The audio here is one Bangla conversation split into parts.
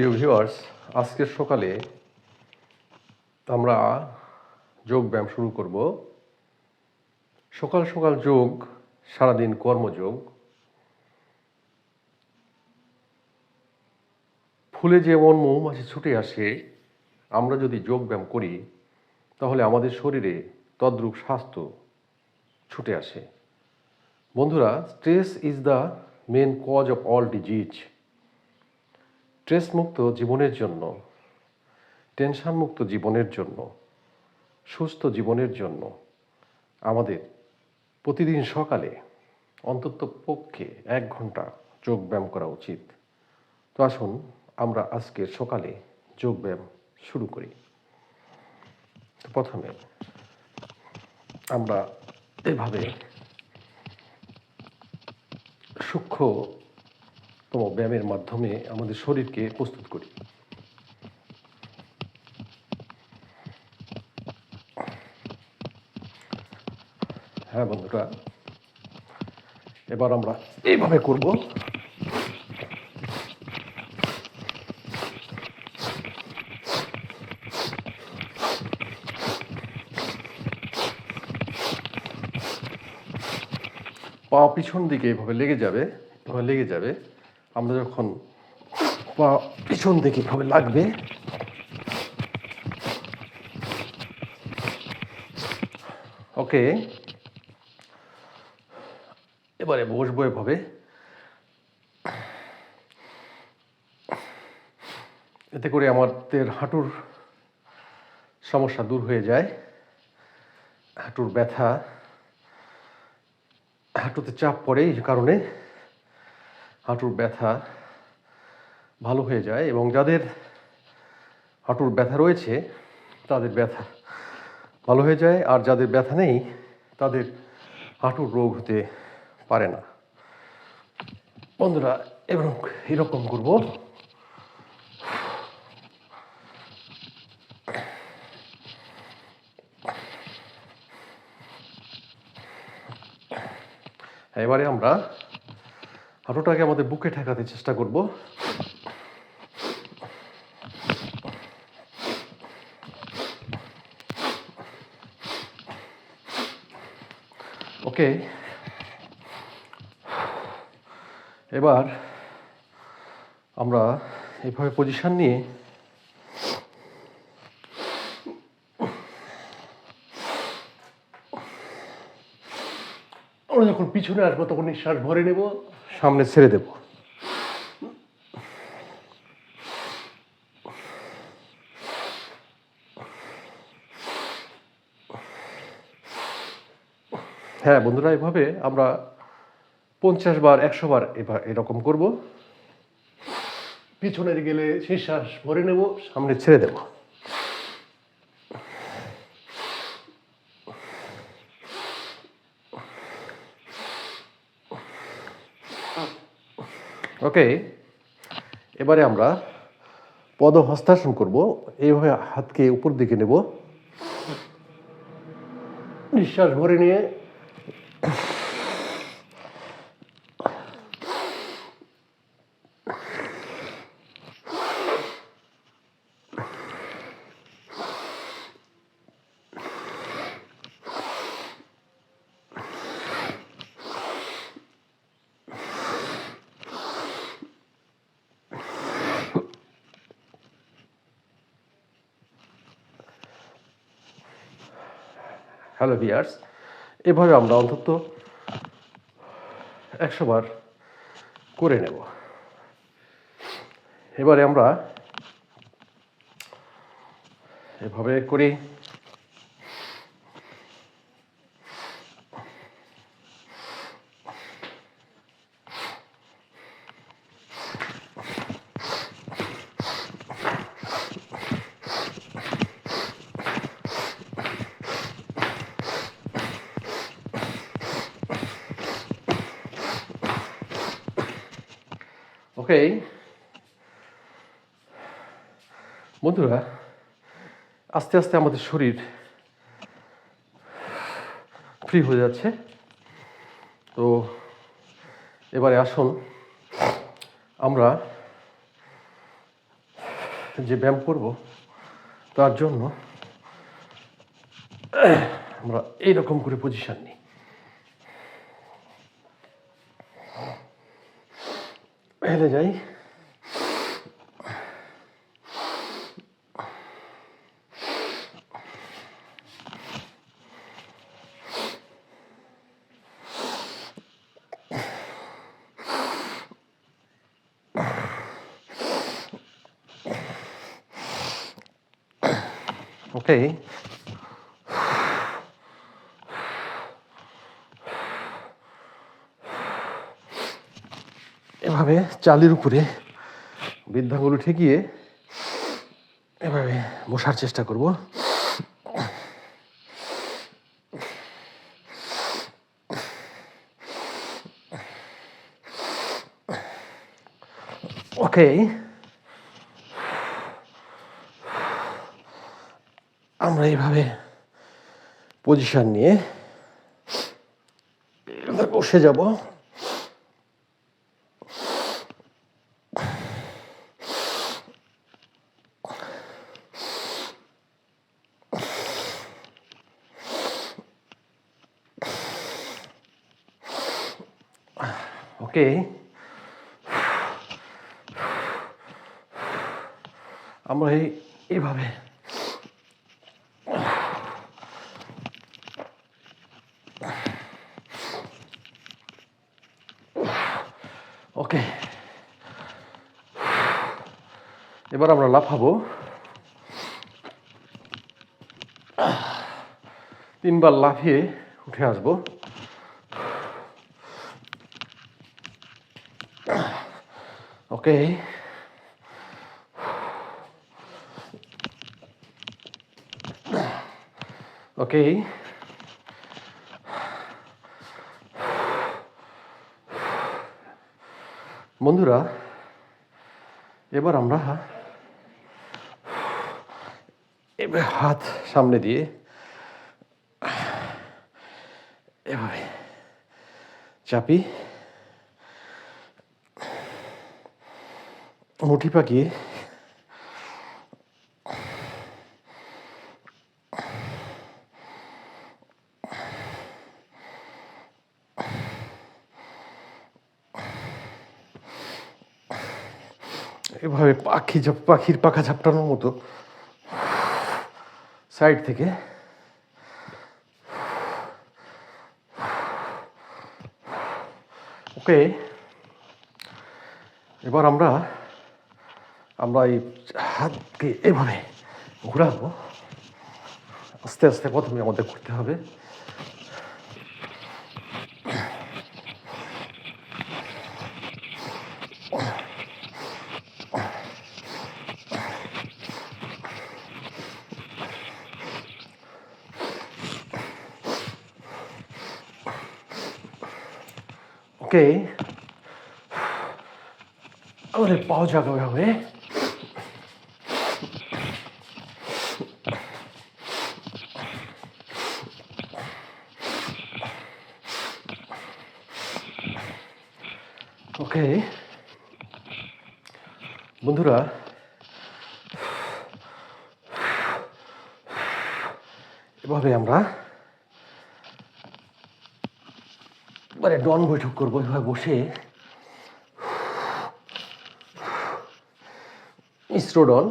প্রিয় ভিউয়ার্স, আজকের সকালে আমরা যোগ ব্যায়াম শুরু করব। সকাল সকাল যোগ, সারাদিন কর্মযোগ। ফুলে যেমন মৌমাছি ছুটে আসে, আমরা যদি যোগ ব্যায়াম করি তাহলে আমাদের শরীরে তদ্রূপ স্বাস্থ্য ছুটে আসে। বন্ধুরা, stress is the main cause of all disease. Stress মুক্ত জীবনের জন্য, টেনশন মুক্ত জীবনের জন্য, সুস্থ জীবনের জন্য আমাদের প্রতিদিন সকালে অন্তত পক্ষে 1 ঘন্টা যোগব্যায়াম করা উচিত। তো আসুন আমরা আজকের সকালে যোগব্যায়াম শুরু করি। প্রথমে আমরা এভাবে সূক্ষ্মতম ব্যায়ামের মাধ্যমে আমাদের শরীরকে প্রস্তুত করি। হ্যাঁ বন্ধুরা, এবার আমরা এইভাবে করব। পা পিছন দিকে এভাবে লেগে যাবে, আমরা যখন পা পিছন দিকে এভাবে লাগবে, ওকে, এবারে বসবো এভাবে। এতে করে আমাদের হাঁটুর সমস্যা দূর হয়ে যায়। হাঁটুর ব্যথা, হাঁটুতে চাপ পড়ে, এই কারণে হাঁটুর ব্যথা ভালো হয়ে যায়। এবং যাদের হাঁটুর ব্যথা রয়েছে তাদের ব্যথা ভালো হয়ে যায়, আর যাদের ব্যথা নেই তাদের হাঁটুর রোগ হতে পারে না। বন্ধুরা, এরকম করব। এবারে আমরা হাঁটুটাকে আমাদের বুকে ঠেকাতে চেষ্টা করব। ওকে, এবার আমরা এইভাবে পজিশন নিয়ে আমরা যখন পিছনে আসবো তখন নিঃশ্বাস ভরে নেব, সামনে ছেড়ে দেব। হ্যাঁ বন্ধুরা, এভাবে আমরা 50 বার 100 বার এরকম করব। পিছনে গেলে নিঃশ্বাস ভরে নেব, সামনে ছেড়ে দেব। ওকে, এবারে আমরা পদহস্তাসন করব। এইভাবে হাতকে উপর দিকে নেব, নিঃশ্বাস ভরে নিয়ে হ্যালো ভিউয়ার্স, এভাবে আমরা অন্তত 100 বার করে নেব। এবারে আমরা এভাবে করি। ওকে বন্ধুরা, আস্তে আস্তে আমাদের শরীর ফ্রি হয়ে যাচ্ছে। তো এবারে আসুন আমরা যে ব্যায়াম করব তার জন্য আমরা এইরকম করে পজিশন নিই। হেলে যাই, ওকে। এভাবে চালের উপরে বৃদ্ধাঙ্গুল ঠেকিয়ে এভাবে বসার চেষ্টা করব। ওকে, আমরা এইভাবে পজিশন নিয়ে বসে যাব। ওকে, আমরা এইভাবে ওকে, এবার আমরা লাফাবো। 3 বার লাফিয়ে উঠে আসবো। ওকে, ওকে, বন্ধুরা এবার আমরা এবার হাত সামনে দিয়ে এভাবে চাপি, মুঠি পাকিয়ে এভাবে পাখির পাখা ঝাপটানোর মতো সাইড থেকে ওকে। এবার আমরা এই হাতকে এভাবে ঘোরাবো। আস্তে আস্তে প্রথমে আমাদের করতে হবে। ওকে, আমাদের পাও জাগাবে হবে। ওকে বন্ধুরা, এভাবে আমরা মানে ডন বৈঠক করবো। এভাবে বসে মিশ্র ডন।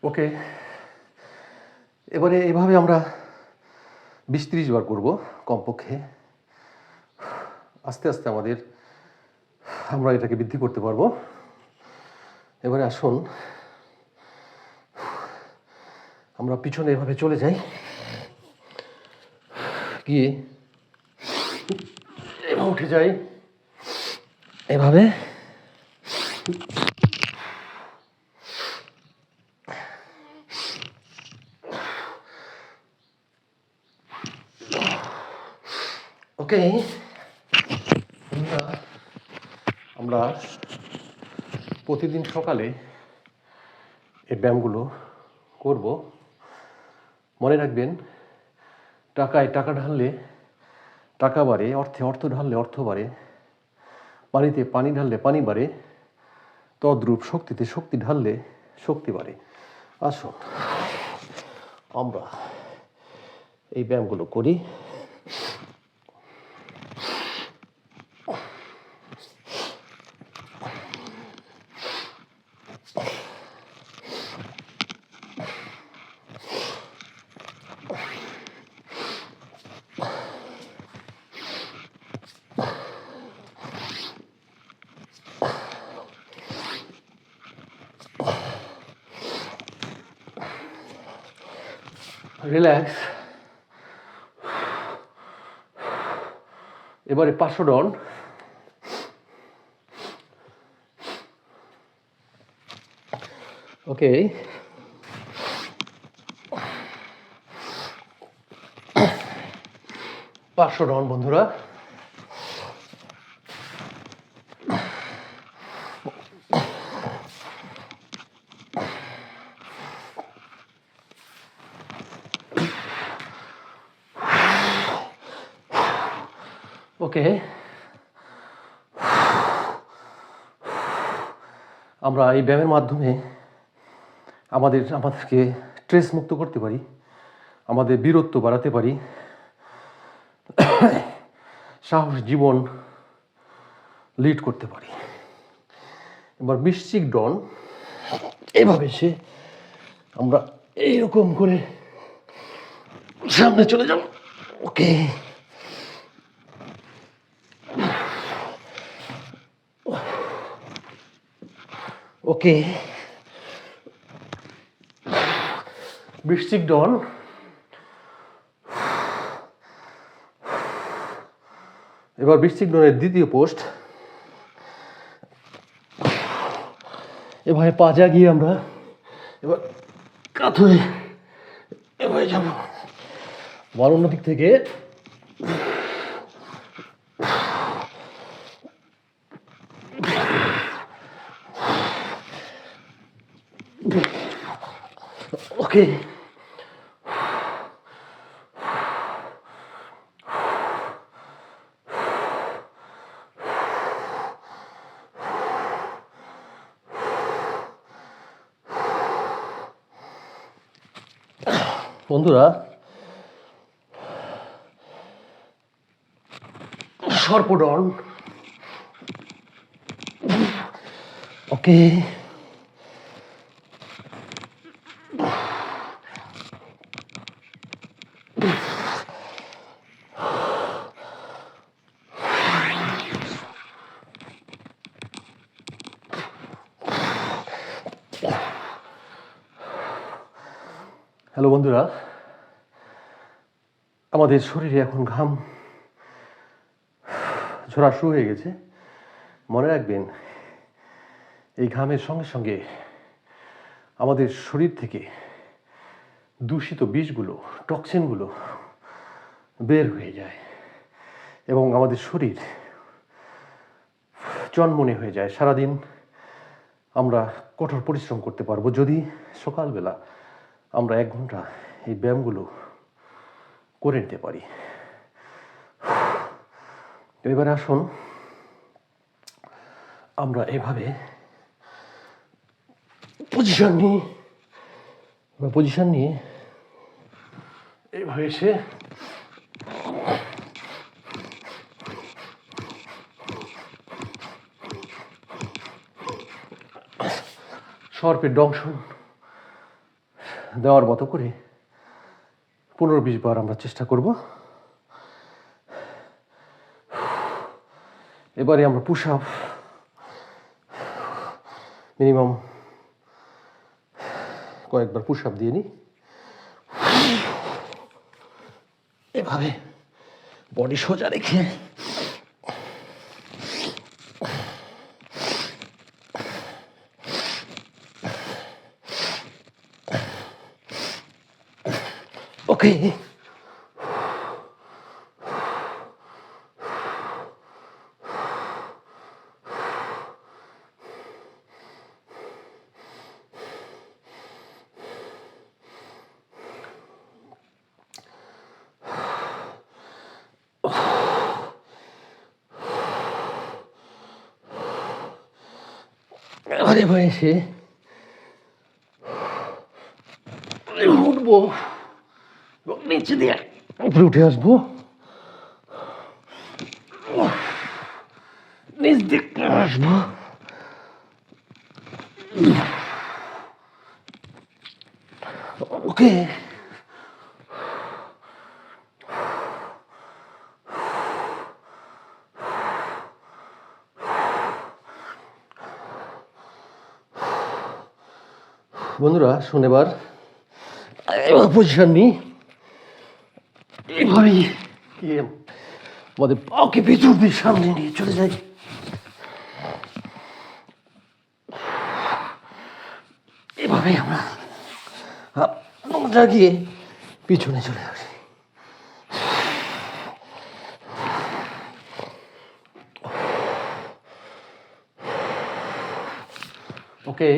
ওকে, এবারে এভাবে আমরা 20-30 বার করবো কমপক্ষে। আস্তে আস্তে আমরা এটাকে বৃদ্ধি করতে পারবো। এবারে আসুন আমরা পিছনে এভাবে চলে যাই, গিয়ে এভাবে উঠে যাই এভাবে। ওকে, আমরা প্রতিদিন সকালে এই ব্যায়ামগুলো করব। মনে রাখবেন, টাকায় টাকা ঢাললে টাকা বাড়ে, অর্থে অর্থ ঢাললে অর্থ বাড়ে, পানিতে পানি ঢাললে পানি বাড়ে, তদ্রূপ শক্তিতে শক্তি ঢাললে শক্তি বাড়ে। আসুন আমরা এই ব্যায়ামগুলো করি। রিল্যাক্স। এবারে 500 ডন। ওকে, 500 ডন বন্ধুরা। ওকে, আমরা এই ব্যায়ামের মাধ্যমে আমাদেরকে স্ট্রেস মুক্ত করতে পারি, আমাদের বীরত্ব বাড়াতে পারি, সাহস জীবন লিড করতে পারি। এবার বৃশ্চিক ডন, এভাবে সে আমরা এইরকম করে সামনে চলে যাব। ওকে, ওকে, বৃশ্চিক ডন। এবার বৃশ্চিক ডনের দ্বিতীয় পোস্ট। এভাবে পা জাগিয়ে আমরা এবার কাত হয়ে এভাবে যাব। আবার অন্য দিক থেকে ওকে, বন্ধুরা সর্পডন। ওকে, হ্যালো বন্ধুরা, আমাদের শরীরে এখন ঘাম ঝরা শুরু হয়ে গেছে। মনে রাখবেন, এই ঘামের সঙ্গে সঙ্গে আমাদের শরীর থেকে দূষিত বিষগুলো, টক্সিনগুলো বের হয়ে যায় এবং আমাদের শরীর চনমনে হয়ে যায়। সারাদিন আমরা কঠোর পরিশ্রম করতে পারবো যদি সকালবেলা আমরা 1 ঘন্টা এই ব্যায়ামগুলো করে নিতে পারি। এবার আসুন আমরা এভাবে পজিশন নিয়ে এইভাবে এসে সর্পের দংশন দেওয়ার মতো করে 15-20 বার আমরা চেষ্টা করব। এবারে আমরা পুশ আপ মিনিমাম কয়েকবার পুশ আপ দিয়ে নিই। এভাবে বডি সোজা রেখে ওকে, এবারে এবার এসে উঠবো, নিচে দিয়ে উপরে উঠে আসবো, নিচ দিয়ে আসবো, ওকে। বন্ধুরা শনিবার পজিশন নিই, এইভাবেই আমাদের পাকে ভিতর দিয়ে সামনে নিয়ে চলে যাই। এভাবে আমরা জাগিয়ে পিছনে চলে আসি। ওকে,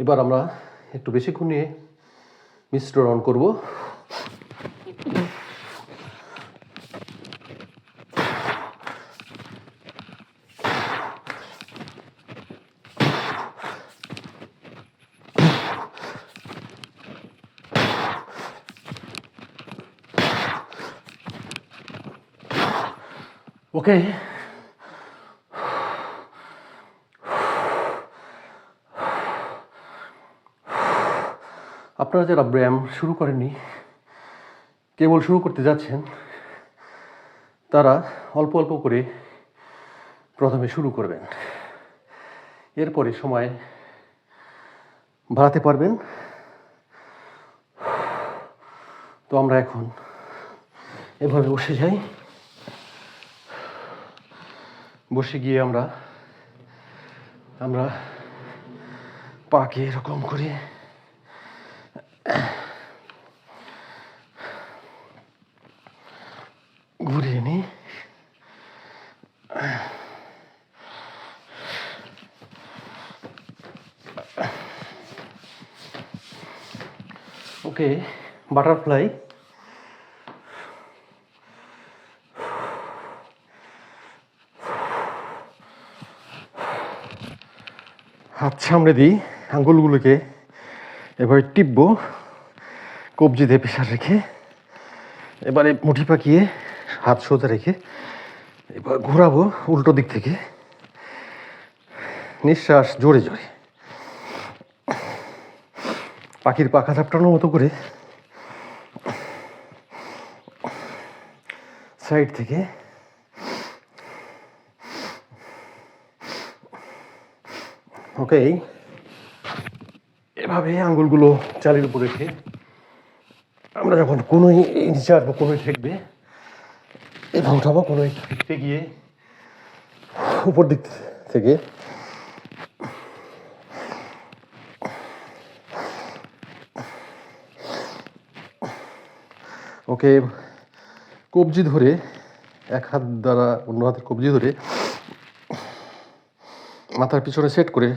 এবার আমরা একটু বেশিক্ষণ নিয়ে মিশ্রণ করব। ওকে, আপনারা যারা ব্যায়াম শুরু করেননি, কেবল শুরু করতে যাচ্ছেন, তারা অল্প অল্প করে প্রথমে শুরু করবেন, এরপরে সময় বাড়াতে পারবেন। তো আমরা এখন এভাবে বসে যাই, বসে গিয়ে আমরা পাকে এরকম করে ঘুরিয়ে নিই। ওকে, বাটারফ্লাই। হাত সামনে দিই, আঙ্গুলগুলোকে এভাবে টিপবো কবজি দিয়ে পেশার রেখে, এবারে মুঠি পাকিয়ে হাত সোজা রেখে এবার ঘোরাবো উল্টো দিক থেকে, নিঃশ্বাস জোরে জোরে পাখির পাখা ঝাপটানোর মতো করে সাইড থেকে ওকে। এভাবে আঙ্গুলগুলো চালের উপর রেখে আমরা যখন কোনোই নিচে আসবো, কোনোই ঠেকবে, এবার উঠাবো, কোনোই ঠেকতে গিয়ে উপর দিক থেকে ওকে কবজি ধরে, এক হাত দ্বারা অন্য হাতের কবজি ধরে মাথার পিছনে সেট করে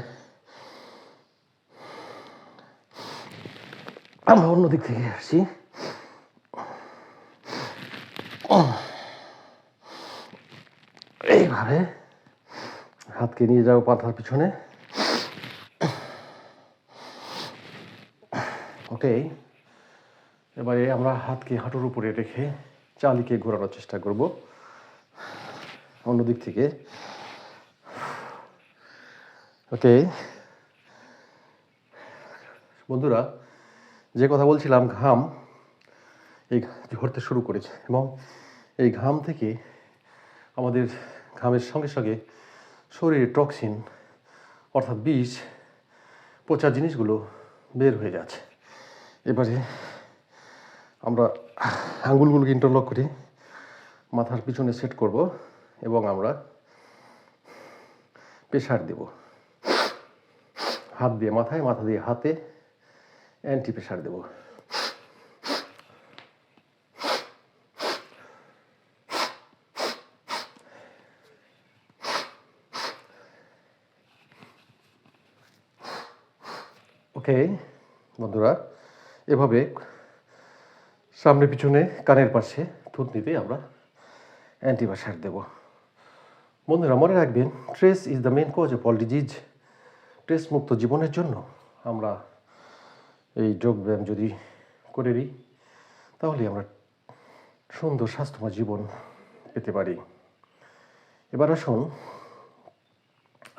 আমরা অন্য দিক থেকে আসছি। এইভাবে হাতকে নিয়ে যাবো মাথার পিছনে। ওকে, এবারে আমরা হাতকে হাঁটুর উপরে রেখে চালিকে ঘোরানোর চেষ্টা করব অন্য দিক থেকে। ওকে বন্ধুরা, যে কথা বলছিলাম, ঘাম এই ঝরতে শুরু করেছে এবং এই ঘাম থেকে আমাদের ঘামের সঙ্গে সঙ্গে শরীরে টক্সিন অর্থাৎ বিষ, পচা জিনিসগুলো বের হয়ে যাচ্ছে। এবারে আমরা আঙ্গুলগুলোকে ইন্টারলক করে মাথার পিছনে সেট করব এবং আমরা প্রেশার দেব, হাত দিয়ে মাথায়, মাথা দিয়ে হাতে অ্যান্টি প্রেশার দেব। ওকে বন্ধুরা, এভাবে সামনে পিছনে কানের পাশে থুতনিতে আমরা অ্যান্টিভাইরাস দেব। বন্ধুরা মনে রাখবেন, stress is the main cause of all disease. Stress মুক্ত জীবনের জন্য আমরা এই যোগব্যায়াম যদি করে নিই তাহলে আমরা সুন্দর স্বাস্থ্যময় জীবন পেতে পারি। এবার আসুন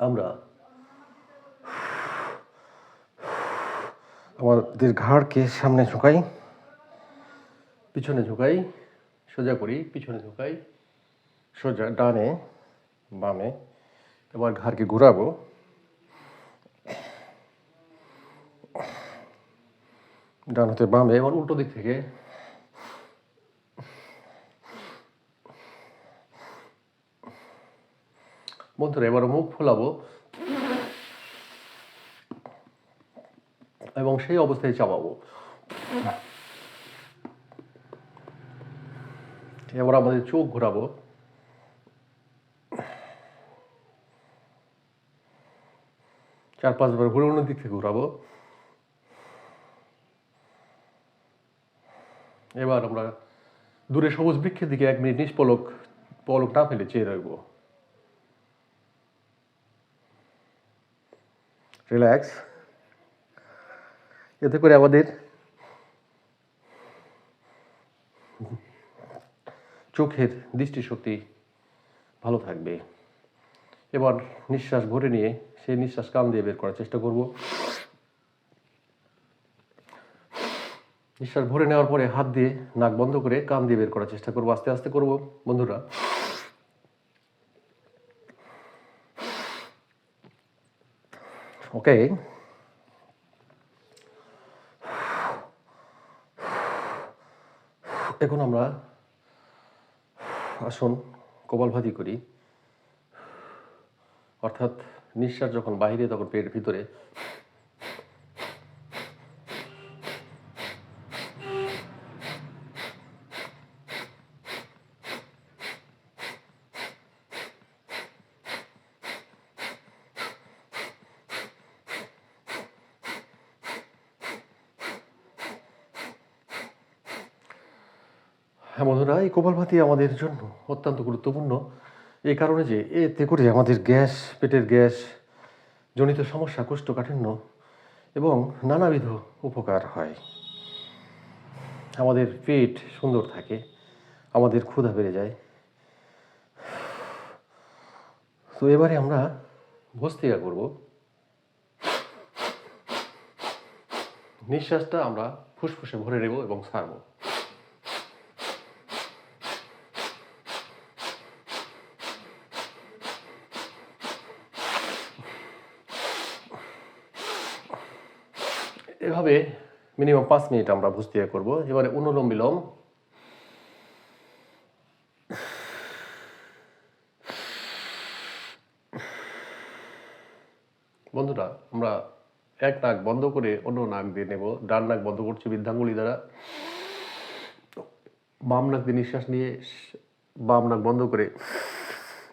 আমরা আমাদের ঘাড়কে সামনে ঝুঁকাই, পিছনে ঝুঁকাই, সোজা করি, পিছনে ঝুঁকাই, সোজা, ডানে বামে। এবার ঘাড়কে ঘোরাবো, ডান হতে বামে। এবার উল্টো দিক থেকে বন্ধুরা এবার মুখ ফোলাবো এবং সেই অবস্থায় চাপাবো। এবার আমাদের চোখ ঘোরাবো, 4-5 বার ঘুরে অন্য দিক থেকে ঘোরাবো। এবার আমরা দূরে সবুজ বৃক্ষের দিকে 1 মিনিট পলক না ফেলে চেয়ে রইব। রিল্যাক্স। এতে করে আমাদের চোখের দৃষ্টিশক্তি ভালো থাকবে। এবার নিঃশ্বাস ভরে নিয়ে সেই নিঃশ্বাস কান দিয়ে বের করার চেষ্টা করব। নিঃশ্বাস ভরে নেওয়ার পরে হাত দিয়ে নাক বন্ধ করে কান দিয়ে বের করার চেষ্টা করব। আস্তে আস্তে করব বন্ধুরা। ওকে, এখন আমরা আসুন কপালভাতি করি, অর্থাৎ নিঃশ্বাস যখন বাইরে তখন পেটের ভিতরে হ্যাঁ বন্ধুরা, এই কপালভাতি আমাদের জন্য অত্যন্ত গুরুত্বপূর্ণ। এই কারণে যে এতে করে আমাদের গ্যাস, পেটের গ্যাস জনিত সমস্যা, কোষ্ঠকাঠিন্য এবং নানাবিধ উপকার হয়। আমাদের পেট সুন্দর থাকে, আমাদের ক্ষুধা বেড়ে যায়। তো এবারে আমরা ভস্ত্রিকা করব। নিঃশ্বাসটা আমরা ফুসফুসে ভরে নেব এবং ছাড়ব। এভাবে মিনিমাম 5 মিনিট আমরা ভস্ত্রিকা করব। এবারে অনুলোম বিলোম। বন্ধুরা আমরা এক নাক বন্ধ করে অন্য নাক দিয়ে নেব। ডান নাক বন্ধ করছি বৃদ্ধাঙ্গুলি দ্বারা। বাম নাক দিয়ে নিঃশ্বাস নিয়ে বাম নাক বন্ধ করে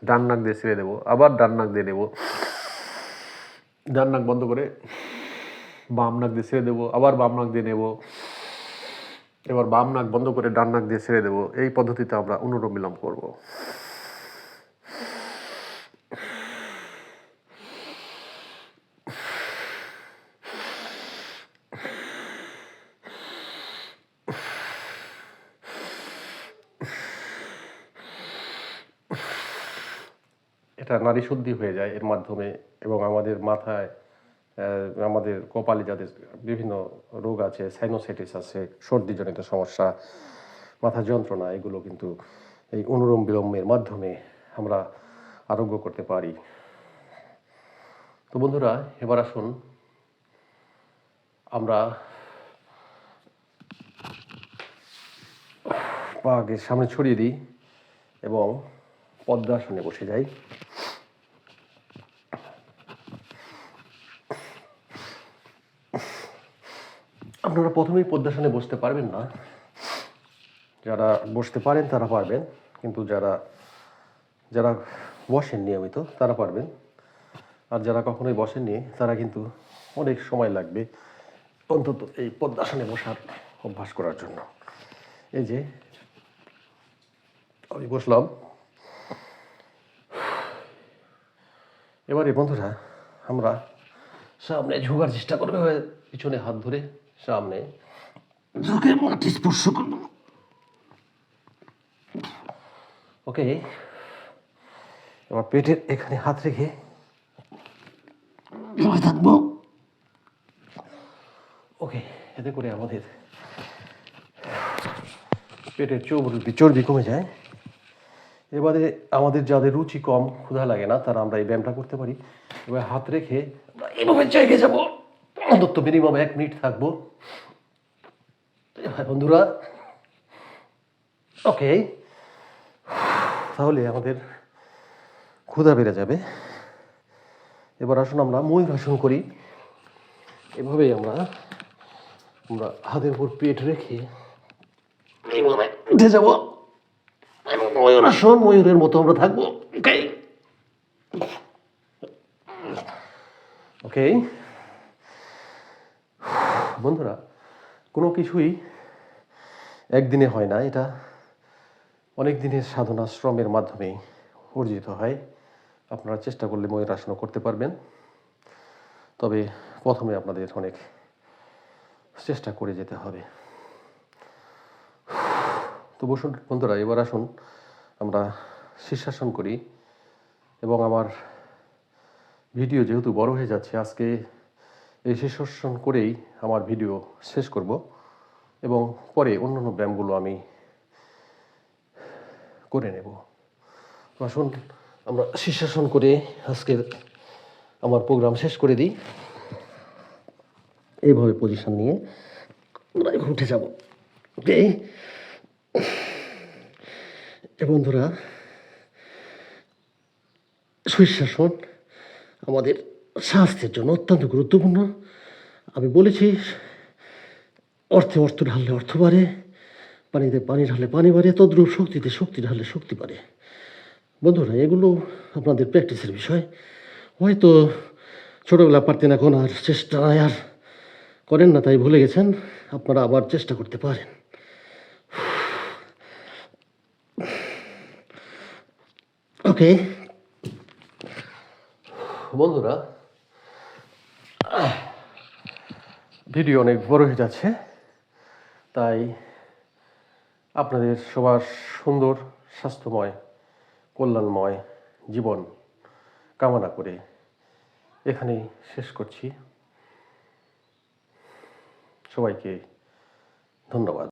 ডান নাক দিয়ে ছেড়ে দেবো। আবার ডান নাক দিয়ে নেব, ডান নাক বন্ধ করে বাম নাক দিয়ে ছেড়ে দেবো। আবার বাম নাক দিয়ে নেব, এবার বাম নাক বন্ধ করে ডান নাক দিয়ে ছেড়ে দেবো। এই পদ্ধতিতে আমরা অনুলোম বিলোম করব। এটা নাড়ি শুদ্ধি হয়ে যায় এর মাধ্যমে, এবং আমাদের মাথায়, আমাদের কপালে যাদের বিভিন্ন রোগ আছে, সাইনোসাইটিস আছে, সর্দিজনিত সমস্যা, মাথা যন্ত্রণা, এগুলো কিন্তু এই অনুলোম বিলোমের মাধ্যমে আমরা আরোগ্য করতে পারি। তো বন্ধুরা এবার আসুন আমরা পাকে সামনে ছড়িয়ে দিই এবং পদ্মাসনে বসে যাই। আপনারা প্রথমেই পদ্মাসনে বসতে পারবেন না। যারা বসতে পারেন তারা পারবেন, কিন্তু যারা বসেন নিয়মিত তারা পারবেন। আর যারা কখনোই বসেননি তারা কিন্তু অনেক সময় লাগবে অন্তত এই পদ্মাসনে বসার অভ্যাস করার জন্য। এই যে আমি বসলাম। এবারে বন্ধুরা আমরা সামনে ঝোঁকার চেষ্টা করবে, পিছনে হাত ধরে সামনে ঝুঁকে মাটি স্পর্শ করব। ওকে, এবার পেটের এখানে হাত রেখে থাকবো। ওকে, এতে করে আমাদের পেটের চর্বি কমে যায়। এবারে আমাদের যাদের রুচি কম, ক্ষুধা লাগে না, তারা আমরা এই ব্যায়ামটা করতে পারি। এবার হাত রেখে এইভাবে জায়গায় যাবো, অন্তত মিনিমাম 1 মিনিট থাকবো। বন্ধুরা ওকে, তাহলে আমাদের ক্ষুধা বেড়ে যাবে। এবার আসুন আমরা ময়ূরাসন করি। এভাবেই আমরা হাতের উপর পেট রেখে এইভাবে উঠে যাব। ময়ূরাসন, ময়ূরের মতো আমরা থাকবো। ওকে ওকে বন্ধুরা, কোনো কিছুই একদিনে হয় না, এটা অনেক দিনের সাধনা শ্রমের মাধ্যমেই অর্জিত হয়। আপনারা চেষ্টা করলে ময়ূরাসন করতে পারবেন, তবে প্রথমে আপনাদের অনেক চেষ্টা করে যেতে হবে। তো বসুন বন্ধুরা, এবার আসুন আমরা শীর্ষাসন করি। এবং আমার ভিডিও যেহেতু বড় হয়ে যাচ্ছে, আজকে এই শীর্ষাসন করেই আমার ভিডিও শেষ করব এবং পরে অন্যান্য ব্যায়ামগুলো আমি করে নেব। আসুন আমরা শীর্ষাসন করে আজকের আমার প্রোগ্রাম শেষ করে দিই। এইভাবে পজিশন নিয়ে আমরা উঠে যাব। ওকে বন্ধুরা, শীর্ষাসন আমাদের স্বাস্থ্যের জন্য অত্যন্ত গুরুত্বপূর্ণ। আমি বলেছি, অর্থে অর্থ ঢাললে অর্থ বাড়ে, পানিতে পানি ঢাললে পানি বাড়ে, তদ্রূপ শক্তিতে শক্তি ঢাললে শক্তি বাড়ে। বন্ধুরা, এগুলো আপনাদের প্র্যাকটিসের বিষয়। হয়তো ছোটোবেলা পারতেন, এখন আর চেষ্টা আর করেন না, তাই ভুলে গেছেন। আপনারা আবার চেষ্টা করতে পারেন। ওকে বন্ধুরা, ভিডিও অনেক বড় হয়ে যাচ্ছে, তাই আপনাদের সবার সুন্দর, স্বাস্থ্যময়, কল্যাণময় জীবন কামনা করে এখানেই শেষ করছি। সবাইকে ধন্যবাদ।